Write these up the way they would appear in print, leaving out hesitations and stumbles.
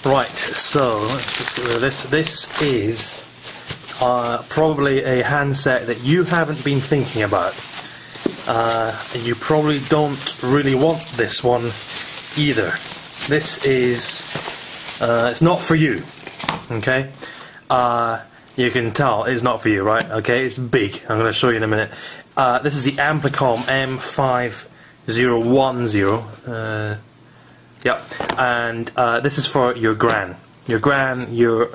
Right, so let's just get rid of this. This is probably a handset that you haven't been thinking about. You probably don't really want this one either. This is, it's not for you, okay? You can tell it's not for you, right? Okay, it's big. I'm going to show you in a minute. This is the Amplicom M5010. Yep, and this is for your gran. Your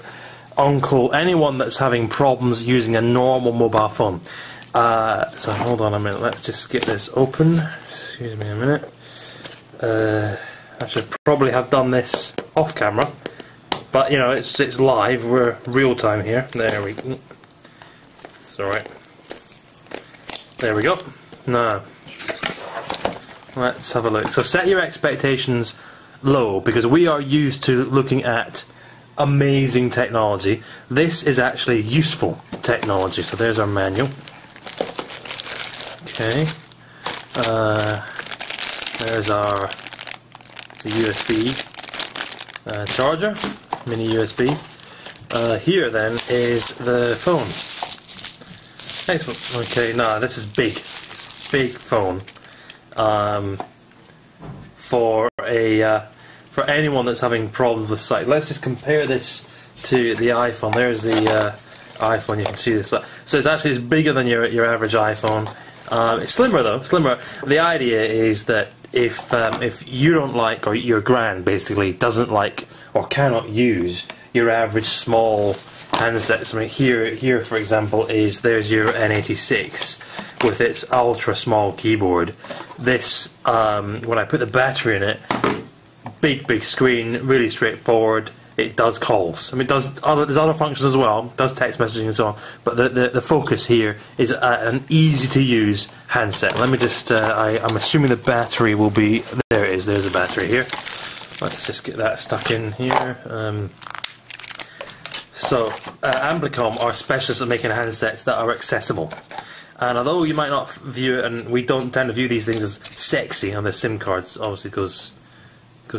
uncle, anyone that's having problems using a normal mobile phone. So hold on a minute, let's just get this open. Excuse me a minute. I should probably have done this off camera, but you know, it's live, we're real time here. There we go. It's alright. There we go. Now, let's have a look. So set your expectations low, because we are used to looking at amazing technology. This is actually useful technology. So there's our manual. Okay. There's our USB charger, mini USB. Here then is the phone. Excellent. Okay, now this is big. Big phone. For anyone that's having problems with sight. Let's just compare this to the iPhone. There's the iPhone. You can see this. So it's actually bigger than your average iPhone. It's slimmer though. Slimmer. The idea is that if you don't like, or your gran basically doesn't like or cannot use your average small handsets. I mean, here for example there's your N86 with its ultra small keyboard. This when I put the battery in it, big screen, really straightforward. It does calls. I mean, there's other functions as well. It does text messaging and so on. But the focus here is an easy to use handset. Let me just. I'm assuming the battery will be. There it is. There's a battery here. Let's just get that stuck in here. Amplicom are specialists at making handsets that are accessible. And although you might not view it, and we don't tend to view these things as sexy on the SIM cards, obviously goes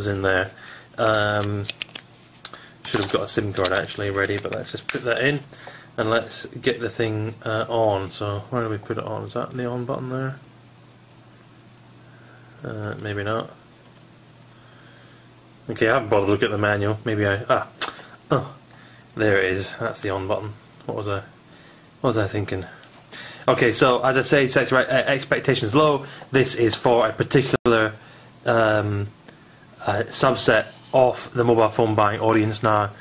in there. Should have got a SIM card actually ready, but let's just put that in and let's get the thing on. So where do we put it on? Is that the on button there? Maybe not. Okay, I haven't bothered to look at the manual. Maybe there it is. That's the on button. What was I thinking? Okay, so as I say, set your expectations low. This is for a particular subset of the mobile phone buying audience. Now,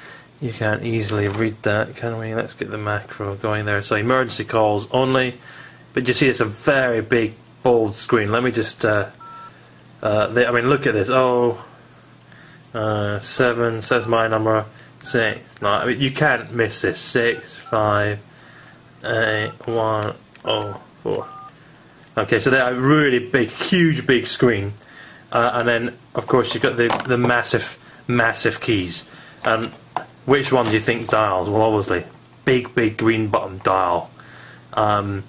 you can't easily read that, can we? Let's get the macro going there. So emergency calls only. But you see, it's a very big, bold screen. Let me just. I mean, look at this. 7 says my number. 6. No, I mean, you can't miss this. 6, 5, 8, 1, 0, 4. Okay, so they're a really big, huge, big screen. And then, of course, you've got the massive keys. And which one do you think dials? Well, obviously, big green button dial. And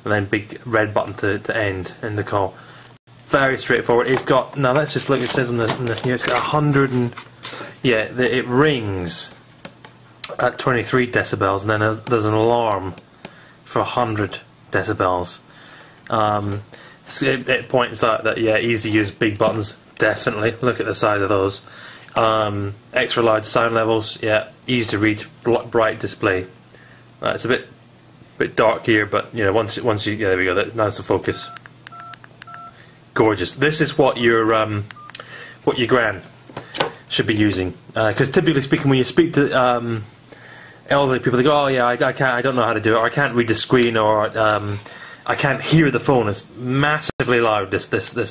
then big red button to end in the call. Very straightforward. It's got, now let's just look, it says in the here, it's got 100 and, yeah, it rings at 23 decibels, and then there's an alarm for 100 decibels. It points out that, yeah, easy to use big buttons, definitely. Look at the size of those. Extra large sound levels, yeah, easy to read, bright display. It's a bit dark here, but you know, once you, yeah, there we go. That's the focus. Gorgeous. This is what your gran should be using, because typically speaking, when you speak to elderly people, they go, "Oh yeah, I don't know how to do it, or I can't read the screen, or I can't hear the phone. It's massively loud. This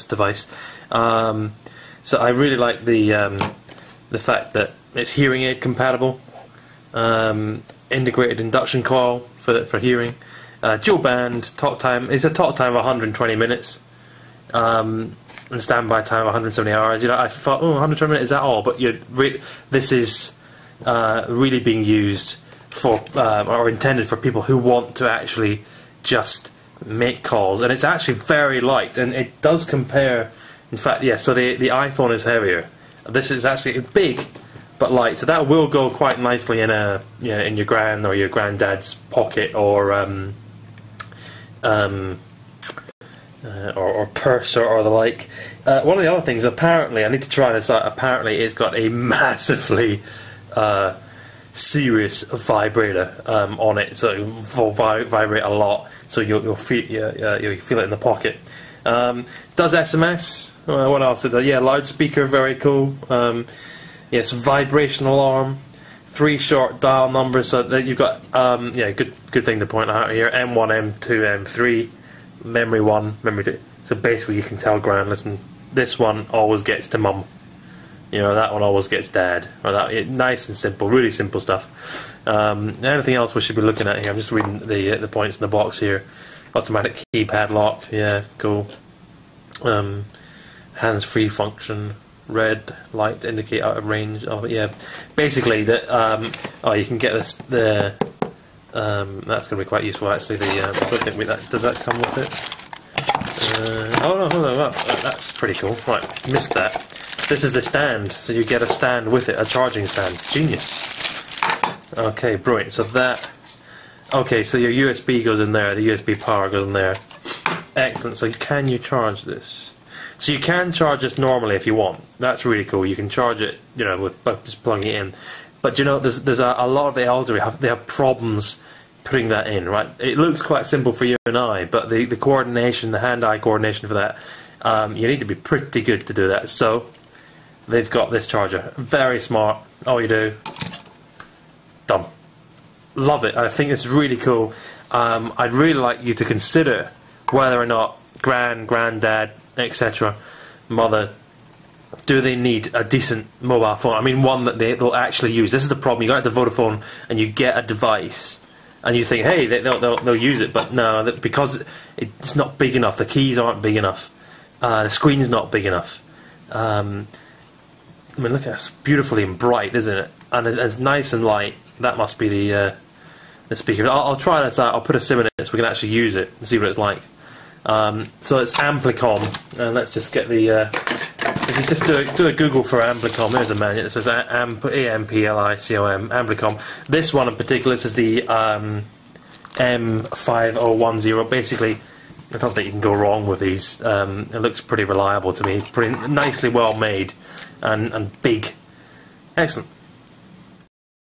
device." So I really like the fact that it's hearing aid compatible, integrated induction coil for hearing, dual band, talk time. It's a talk time of 120 minutes. And standby time of 170 hours. You know, I thought, 120 minutes, is that all? But this is really being used for, or intended for people who want to actually just make calls. And it's actually very light, and it does compare. In fact, yes. So the iPhone is heavier. This is actually big, but light. So that will go quite nicely in a in your gran or your granddad's pocket or purse or the like. One of the other things, apparently, I need to try this out. Apparently, it's got a massively serious vibrator on it, so it will vibrate a lot. So you'll feel it in the pocket. Does SMS? What else? Yeah, loudspeaker, very cool. Yes, vibration alarm. 3 short dial numbers. So that you've got good thing to point out here. M1, M2, M3. Memory 1, memory 2. So basically you can tell Gran, listen, this one always gets to mum. That one always gets dad. Or that, nice and simple, really simple stuff. Anything else we should be looking at here? I'm just reading the points in the box here. Automatic keypad lock, yeah, cool. Hands-free function. Red light to indicate out of range. Oh yeah, basically that. You can get this. That's going to be quite useful actually. I don't think does that come with it? Oh no, hold on, that's pretty cool. Right, missed that. This is the stand, so you get a stand with it, a charging stand. Genius. Okay, brilliant. So that. Okay, so your USB goes in there. The USB power goes in there. Excellent. So can you charge this? So you can charge this normally if you want. That's really cool. You can charge it, by just plugging it in. But there's a lot of the elderly they have problems putting that in, right? It looks quite simple for you and I, but the coordination, the hand-eye coordination for that, you need to be pretty good to do that. So they've got this charger, very smart. All you do, done. Love it. I think it's really cool. I'd really like you to consider whether or not granddad, etc., mother, do they need a decent mobile phone? I mean, one that they'll actually use. This is the problem. You go out to Vodafone and you get a device, and you think, hey, they'll use it, but no, because it's not big enough. The keys aren't big enough. The screen's not big enough. I mean, look at it. Beautifully and bright, isn't it? And it's nice and light. That must be the speaker. I'll try this out. I'll put a sim in it so we can actually use it and see what it's like. So it's Amplicom, and let's just get the. If you just do a Google for Amplicom, there's a manual. It says Amplicom, Amplicom. This one in particular, this is the M5010. Basically, I don't think you can go wrong with these. It looks pretty reliable to me. Pretty nicely well made and big. Excellent.